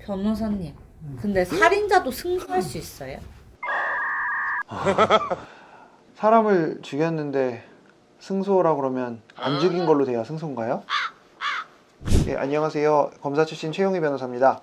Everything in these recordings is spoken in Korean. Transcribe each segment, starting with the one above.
변호사님, 근데 살인자도 승소할 수 있어요? 사람을 죽였는데 승소라고 그러면 안 죽인 걸로 돼야 승소인가요? 예, 안녕하세요. 검사 출신 최용희 변호사입니다.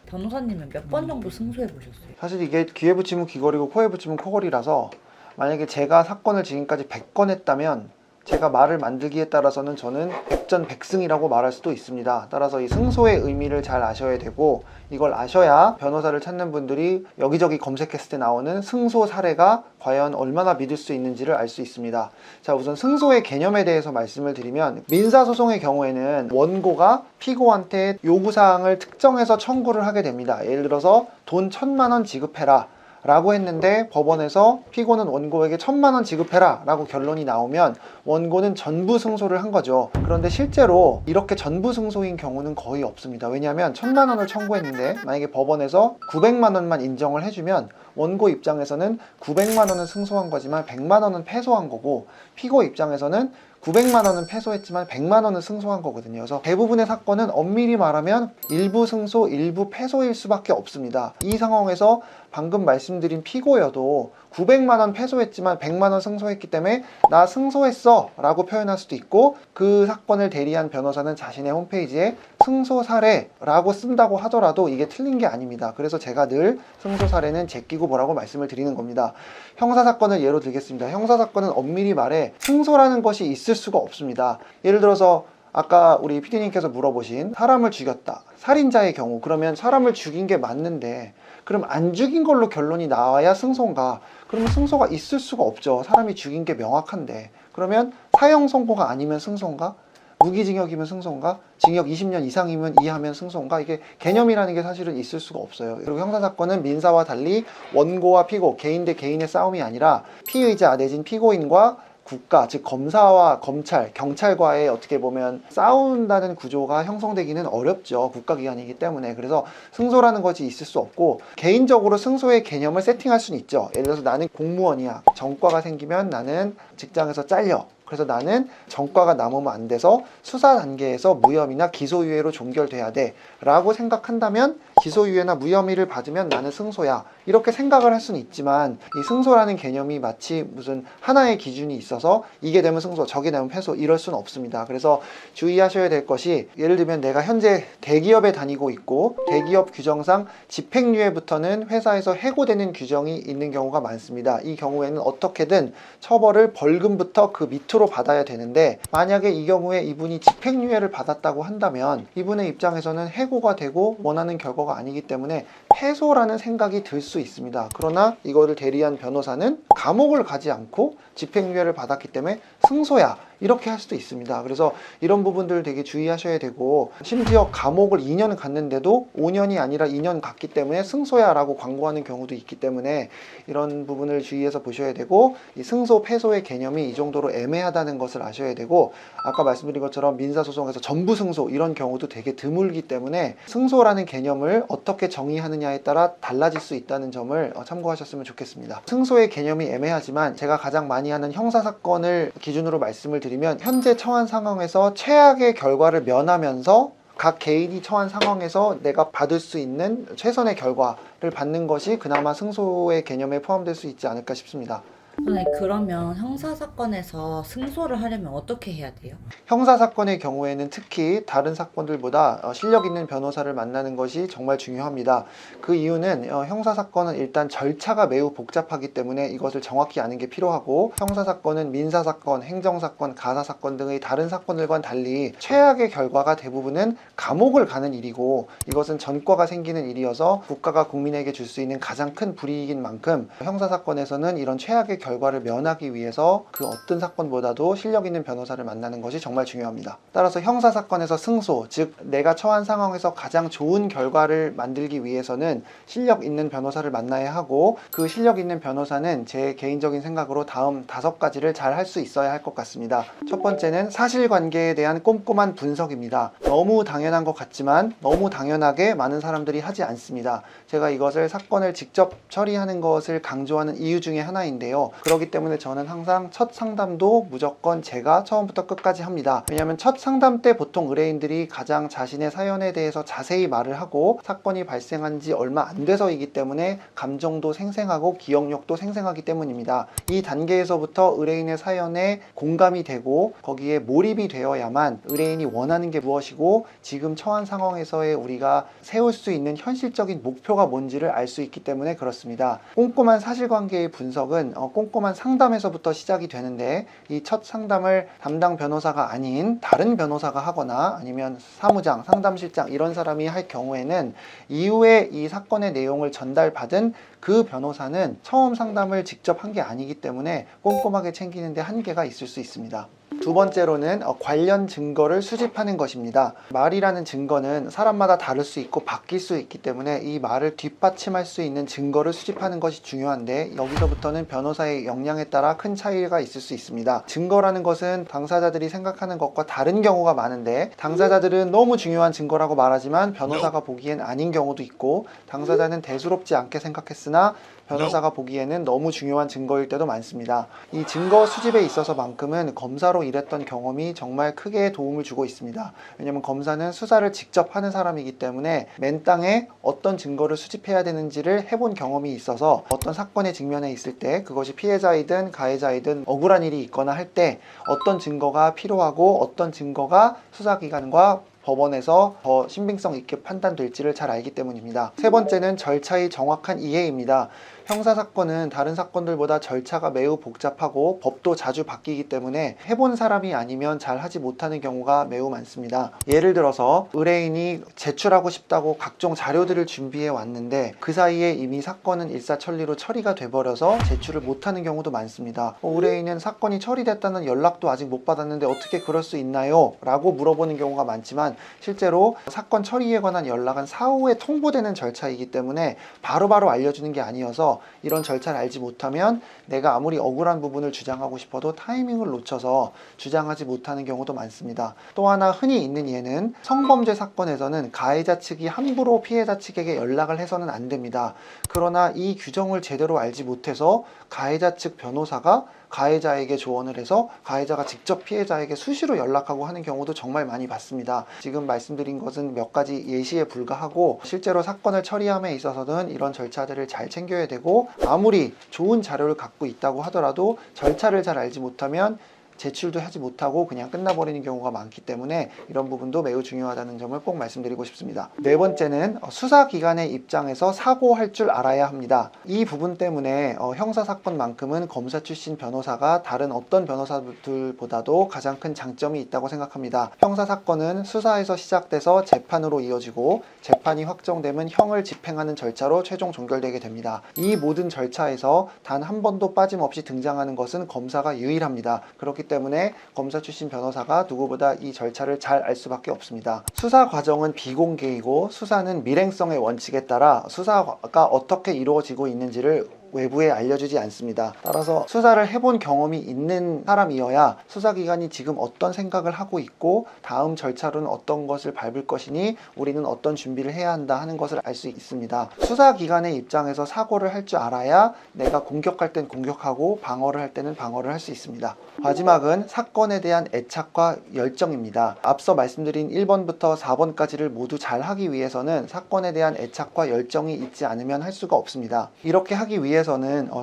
변호사님은 몇 번 정도 승소해 보셨어요? 사실 이게 귀에 붙이면 귀걸이고 코에 붙이면 코걸이라서 만약에 제가 사건을 지금까지 100건 했다면 제가 말을 만들기에 따라서는 저는 백전백승이라고 말할 수도 있습니다. 따라서 이 승소의 의미를 잘 아셔야 되고, 이걸 아셔야 변호사를 찾는 분들이 여기저기 검색했을 때 나오는 승소 사례가 과연 얼마나 믿을 수 있는지를 알 수 있습니다. 자, 우선 승소의 개념에 대해서 말씀을 드리면, 민사소송의 경우에는 원고가 피고한테 요구사항을 특정해서 청구를 하게 됩니다. 예를 들어서 돈 1,000만 원 지급해라 라고 했는데 법원에서 피고는 원고에게 1,000만 원 지급해라 라고 결론이 나오면 원고는 전부 승소를 한 거죠. 그런데 실제로 이렇게 전부 승소인 경우는 거의 없습니다. 왜냐하면 1,000만 원을 청구했는데 만약에 법원에서 900만 원만 인정을 해주면 원고 입장에서는 900만 원은 승소한 거지만 100만 원은 패소한 거고, 피고 입장에서는 900만 원은 패소했지만 100만 원은 승소한 거거든요. 그래서 대부분의 사건은 엄밀히 말하면 일부 승소, 일부 패소일 수밖에 없습니다. 이 상황에서 방금 말씀드린 피고여도 900만 원 패소했지만 100만 원 승소했기 때문에 나 승소했어 라고 표현할 수도 있고, 그 사건을 대리한 변호사는 자신의 홈페이지에 승소 사례라고 쓴다고 하더라도 이게 틀린 게 아닙니다. 그래서 제가 늘 승소 사례는 제끼고 뭐라고 말씀을 드리는 겁니다. 형사사건을 예로 들겠습니다. 형사사건은 엄밀히 말해 승소라는 것이 있을 수가 없습니다. 예를 들어서 아까 우리 PD님께서 물어보신 사람을 죽였다, 살인자의 경우, 그러면 사람을 죽인 게 맞는데 그럼 안 죽인 걸로 결론이 나와야 승소인가? 그러면 승소가 있을 수가 없죠. 사람이 죽인 게 명확한데. 그러면 사형 선고가 아니면 승소인가? 무기징역이면 승소인가? 징역 20년 이상이면 이하면 승소인가? 이게 개념이라는 게 사실은 있을 수가 없어요. 그리고 형사사건은 민사와 달리 원고와 피고, 개인 대 개인의 싸움이 아니라 피의자 내진 피고인과 국가, 즉 검사와 검찰, 경찰과의 어떻게 보면 싸운다는 구조가 형성되기는 어렵죠. 국가기관이기 때문에. 그래서 승소라는 것이 있을 수 없고, 개인적으로 승소의 개념을 세팅할 수는 있죠. 예를 들어서 나는 공무원이야. 전과가 생기면 나는 직장에서 잘려. 그래서 나는 전과가 남으면 안 돼서 수사 단계에서 무혐의나 기소유예로 종결돼야 돼 라고 생각한다면, 기소유예나 무혐의를 받으면 나는 승소야, 이렇게 생각을 할 수는 있지만, 이 승소라는 개념이 마치 무슨 하나의 기준이 있어서 이게 되면 승소, 저게 되면 패소, 이럴 수는 없습니다. 그래서 주의하셔야 될 것이, 예를 들면 내가 현재 대기업에 다니고 있고 대기업 규정상 집행유예부터는 회사에서 해고되는 규정이 있는 경우가 많습니다. 이 경우에는 어떻게든 처벌을 벌금부터 그 밑으로 받아야 되는데, 만약에 이 경우에 이분이 집행유예를 받았다고 한다면 이분의 입장에서는 해고가 되고 원하는 결과가 아니기 때문에 패소라는 생각이 들 수 있습니다. 그러나 이거를 대리한 변호사는 감옥을 가지 않고 집행유예를 받았기 때문에 승소야, 이렇게 할 수도 있습니다. 그래서 이런 부분들 되게 주의하셔야 되고, 심지어 감옥을 2년 갔는데도 5년이 아니라 2년 갔기 때문에 승소야 라고 광고하는 경우도 있기 때문에 이런 부분을 주의해서 보셔야 되고, 이 승소, 패소의 개념이 이 정도로 애매하다는 것을 아셔야 되고, 아까 말씀드린 것처럼 민사소송에서 전부 승소 이런 경우도 되게 드물기 때문에 승소라는 개념을 어떻게 정의하느냐에 따라 달라질 수 있다는 점을 참고하셨으면 좋겠습니다. 승소의 개념이 애매하지만 제가 가장 많이 하는 형사사건을 기준으로 말씀을 드리면, 현재 처한 상황에서 최악의 결과를 면하면서 각 개인이 처한 상황에서 내가 받을 수 있는 최선의 결과를 받는 것이 그나마 승소의 개념에 포함될 수 있지 않을까 싶습니다. 아니, 그러면 형사사건에서 승소를 하려면 어떻게 해야 돼요? 형사사건의 경우에는 특히 다른 사건들보다 실력 있는 변호사를 만나는 것이 정말 중요합니다. 그 이유는 형사사건은 일단 절차가 매우 복잡하기 때문에 이것을 정확히 아는 게 필요하고, 형사사건은 민사사건, 행정사건, 가사사건 등의 다른 사건들과는 달리 최악의 결과가 대부분은 감옥을 가는 일이고, 이것은 전과가 생기는 일이어서 국가가 국민에게 줄 수 있는 가장 큰 불이익인 만큼 형사사건에서는 이런 최악의 결과를 면하기 위해서 그 어떤 사건보다도 실력 있는 변호사를 만나는 것이 정말 중요합니다. 따라서 형사사건에서 승소, 즉 내가 처한 상황에서 가장 좋은 결과를 만들기 위해서는 실력 있는 변호사를 만나야 하고, 그 실력 있는 변호사는 제 개인적인 생각으로 다음 5가지를 잘 할 수 있어야 할 것 같습니다. 첫 번째는 사실관계에 대한 꼼꼼한 분석입니다. 너무 당연한 것 같지만 너무 당연하게 많은 사람들이 하지 않습니다. 제가 이것을 사건을 직접 처리하는 것을 강조하는 이유 중에 하나인데요. 그렇기 때문에 저는 항상 첫 상담도 무조건 제가 처음부터 끝까지 합니다. 왜냐하면 첫 상담 때 보통 의뢰인들이 가장 자신의 사연에 대해서 자세히 말을 하고 사건이 발생한 지 얼마 안 돼서이기 때문에 감정도 생생하고 기억력도 생생하기 때문입니다. 이 단계에서부터 의뢰인의 사연에 공감이 되고 거기에 몰입이 되어야만 의뢰인이 원하는 게 무엇이고 지금 처한 상황에서의 우리가 세울 수 있는 현실적인 목표가 뭔지를 알 수 있기 때문에 그렇습니다. 꼼꼼한 사실관계의 분석은 꼼꼼한 상담에서부터 시작이 되는데 이 첫 상담을 담당 변호사가 아닌 다른 변호사가 하거나 아니면 사무장, 상담실장 이런 사람이 할 경우에는 이후에 이 사건의 내용을 전달받은 그 변호사는 처음 상담을 직접 한 게 아니기 때문에 꼼꼼하게 챙기는 데 한계가 있을 수 있습니다. 두 번째로는 관련 증거를 수집하는 것입니다. 말이라는 증거는 사람마다 다를 수 있고 바뀔 수 있기 때문에 이 말을 뒷받침할 수 있는 증거를 수집하는 것이 중요한데 여기서부터는 변호사의 역량에 따라 큰 차이가 있을 수 있습니다. 증거라는 것은 당사자들이 생각하는 것과 다른 경우가 많은데 당사자들은 너무 중요한 증거라고 말하지만 변호사가 보기엔 아닌 경우도 있고 당사자는 대수롭지 않게 생각했으나 변호사가 보기에는 너무 중요한 증거일 때도 많습니다. 이 증거 수집에 있어서만큼은 검사로 일했던 경험이 정말 크게 도움을 주고 있습니다. 왜냐하면 검사는 수사를 직접 하는 사람이기 때문에 맨 땅에 어떤 증거를 수집해야 되는지를 해본 경험이 있어서 어떤 사건에 직면해 있을 때 그것이 피해자이든 가해자이든 억울한 일이 있거나 할 때 어떤 증거가 필요하고 어떤 증거가 수사기관과 법원에서 더 신빙성 있게 판단될지를 잘 알기 때문입니다. 세 번째는 절차의 정확한 이해입니다. 형사사건은 다른 사건들보다 절차가 매우 복잡하고 법도 자주 바뀌기 때문에 해본 사람이 아니면 잘 하지 못하는 경우가 매우 많습니다. 예를 들어서 의뢰인이 제출하고 싶다고 각종 자료들을 준비해 왔는데 그 사이에 이미 사건은 일사천리로 처리가 돼버려서 제출을 못하는 경우도 많습니다. 의뢰인은 사건이 처리됐다는 연락도 아직 못 받았는데 어떻게 그럴 수 있나요? 라고 물어보는 경우가 많지만 실제로 사건 처리에 관한 연락은 사후에 통보되는 절차이기 때문에 바로바로 알려주는 게 아니어서 이런 절차를 알지 못하면 내가 아무리 억울한 부분을 주장하고 싶어도 타이밍을 놓쳐서 주장하지 못하는 경우도 많습니다. 또 하나 흔히 있는 예는 성범죄 사건에서는 가해자 측이 함부로 피해자 측에게 연락을 해서는 안 됩니다. 그러나 이 규정을 제대로 알지 못해서 가해자 측 변호사가 가해자에게 조언을 해서 가해자가 직접 피해자에게 수시로 연락하고 하는 경우도 정말 많이 봤습니다. 지금 말씀드린 것은 몇 가지 예시에 불과하고 실제로 사건을 처리함에 있어서는 이런 절차들을 잘 챙겨야 되고 아무리 좋은 자료를 갖고 있다고 하더라도 절차를 잘 알지 못하면 제출도 하지 못하고 그냥 끝나버리는 경우가 많기 때문에 이런 부분도 매우 중요하다는 점을 꼭 말씀드리고 싶습니다. 네 번째는 수사기관의 입장에서 사고할 줄 알아야 합니다. 이 부분 때문에 형사사건만큼은 검사 출신 변호사가 다른 어떤 변호사들보다도 가장 큰 장점이 있다고 생각합니다. 형사사건은 수사에서 시작돼서 재판으로 이어지고 재판이 확정되면 형을 집행하는 절차로 최종 종결되게 됩니다. 이 모든 절차에서 단 한 번도 빠짐없이 등장하는 것은 검사가 유일합니다. 그렇기 때문에 검사 출신 변호사가 누구보다 이 절차를 잘 알 수밖에 없습니다. 수사 과정은 비공개이고 수사는 밀행성의 원칙에 따라 수사가 어떻게 이루어지고 있는지를 외부에 알려주지 않습니다. 따라서 수사를 해본 경험이 있는 사람이어야 수사기관이 지금 어떤 생각을 하고 있고 다음 절차로는 어떤 것을 밟을 것이니 우리는 어떤 준비를 해야 한다 하는 것을 알 수 있습니다. 수사기관의 입장에서 사고를 할 줄 알아야 내가 공격할 땐 공격하고 방어를 할 때는 방어를 할 수 있습니다. 마지막은 사건에 대한 애착과 열정입니다. 앞서 말씀드린 1번부터 4번까지를 모두 잘 하기 위해서는 사건에 대한 애착과 열정이 있지 않으면 할 수가 없습니다. 이렇게 하기 위해서는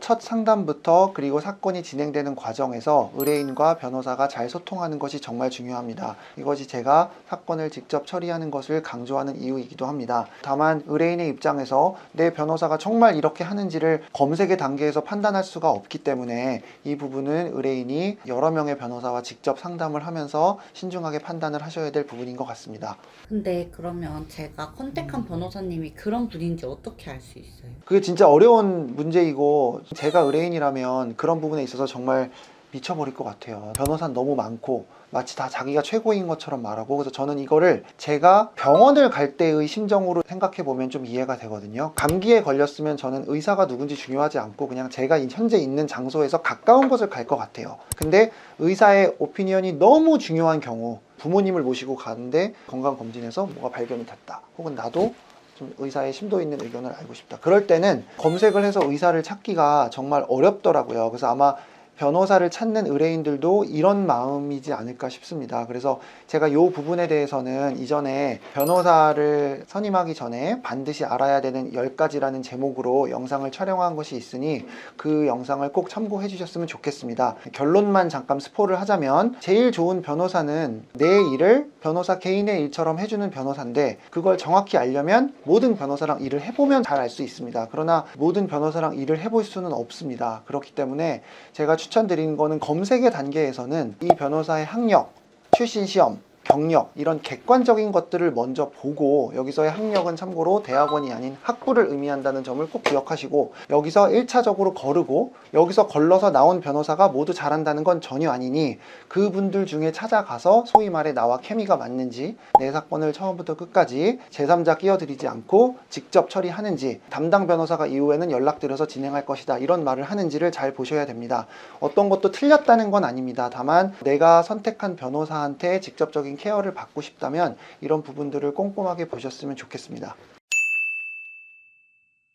첫 상담부터 그리고 사건이 진행되는 과정에서 의뢰인과 변호사가 잘 소통하는 것이 정말 중요합니다. 이것이 제가 사건을 직접 처리하는 것을 강조하는 이유이기도 합니다. 다만 의뢰인의 입장에서 내 변호사가 정말 이렇게 하는지를 검색의 단계에서 판단할 수가 없기 때문에 이 부분은 의뢰인이 여러 명의 변호사와 직접 상담을 하면서 신중하게 판단을 하셔야 될 부분인 것 같습니다. 근데 그러면 제가 컨택한 변호사님이 그런 분인지 어떻게 알 수 있어요? 그게 진짜 어려운 문제이고 제가 의뢰인이라면 그런 부분에 있어서 정말 미쳐버릴 것 같아요. 변호사는 너무 많고 마치 다 자기가 최고인 것처럼 말하고 그래서 저는 이거를 제가 병원을 갈 때의 심정으로 생각해 보면 좀 이해가 되거든요. 감기에 걸렸으면 저는 의사가 누군지 중요하지 않고 그냥 제가 현재 있는 장소에서 가까운 곳을 갈 것 같아요. 근데 의사의 오피니언이 너무 중요한 경우 부모님을 모시고 가는데 건강검진에서 뭐가 발견이 됐다 혹은 나도 좀 의사의 심도 있는 의견을 알고 싶다. 그럴 때는 검색을 해서 의사를 찾기가 정말 어렵더라고요. 그래서 아마 변호사를 찾는 의뢰인들도 이런 마음이지 않을까 싶습니다. 그래서 제가 이 부분에 대해서는 이전에 변호사를 선임하기 전에 반드시 알아야 되는 10가지라는 제목으로 영상을 촬영한 것이 있으니 그 영상을 꼭 참고해 주셨으면 좋겠습니다. 결론만 잠깐 스포를 하자면 제일 좋은 변호사는 내 일을 변호사 개인의 일처럼 해주는 변호사인데 그걸 정확히 알려면 모든 변호사랑 일을 해보면 잘 알 수 있습니다. 그러나 모든 변호사랑 일을 해볼 수는 없습니다. 그렇기 때문에 제가 추천드리는 거는 검색의 단계에서는 이 변호사의 학력, 출신 시험, 경력 이런 객관적인 것들을 먼저 보고 여기서의 학력은 참고로 대학원이 아닌 학부를 의미한다는 점을 꼭 기억하시고 여기서 1차적으로 거르고 여기서 걸러서 나온 변호사가 모두 잘한다는 건 전혀 아니니 그분들 중에 찾아가서 소위 말해 나와 케미가 맞는지 내 사건을 처음부터 끝까지 제3자 끼어들이지 않고 직접 처리하는지 담당 변호사가 이후에는 연락드려서 진행할 것이다 이런 말을 하는지를 잘 보셔야 됩니다. 어떤 것도 틀렸다는 건 아닙니다. 다만 내가 선택한 변호사한테 직접적인 케어를 받고 싶다면 이런 부분들을 꼼꼼하게 보셨으면 좋겠습니다.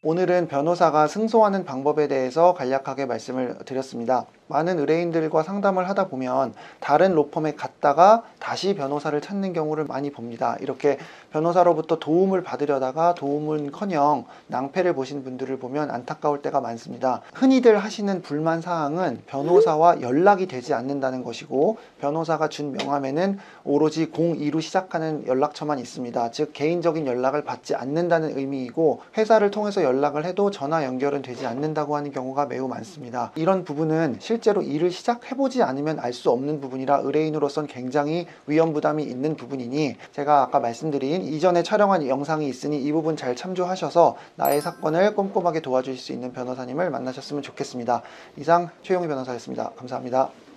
오늘은 변호사가 승소하는 방법에 대해서 간략하게 말씀을 드렸습니다. 많은 의뢰인들과 상담을 하다 보면 다른 로펌에 갔다가 다시 변호사를 찾는 경우를 많이 봅니다. 이렇게 변호사로부터 도움을 받으려다가 도움은커녕 낭패를 보신 분들을 보면 안타까울 때가 많습니다. 흔히들 하시는 불만 사항은 변호사와 연락이 되지 않는다는 것이고 변호사가 준 명함에는 오로지 02로 시작하는 연락처만 있습니다. 즉 개인적인 연락을 받지 않는다는 의미이고 회사를 통해서 연락을 해도 전화 연결은 되지 않는다고 하는 경우가 매우 많습니다. 이런 부분은 실제로 일을 시작해보지 않으면 알 수 없는 부분이라 의뢰인으로선 굉장히 위험 부담이 있는 부분이니 제가 아까 말씀드린 이전에 촬영한 영상이 있으니 이 부분 잘 참조하셔서 나의 사건을 꼼꼼하게 도와주실 수 있는 변호사님을 만나셨으면 좋겠습니다. 이상 최용희 변호사였습니다. 감사합니다.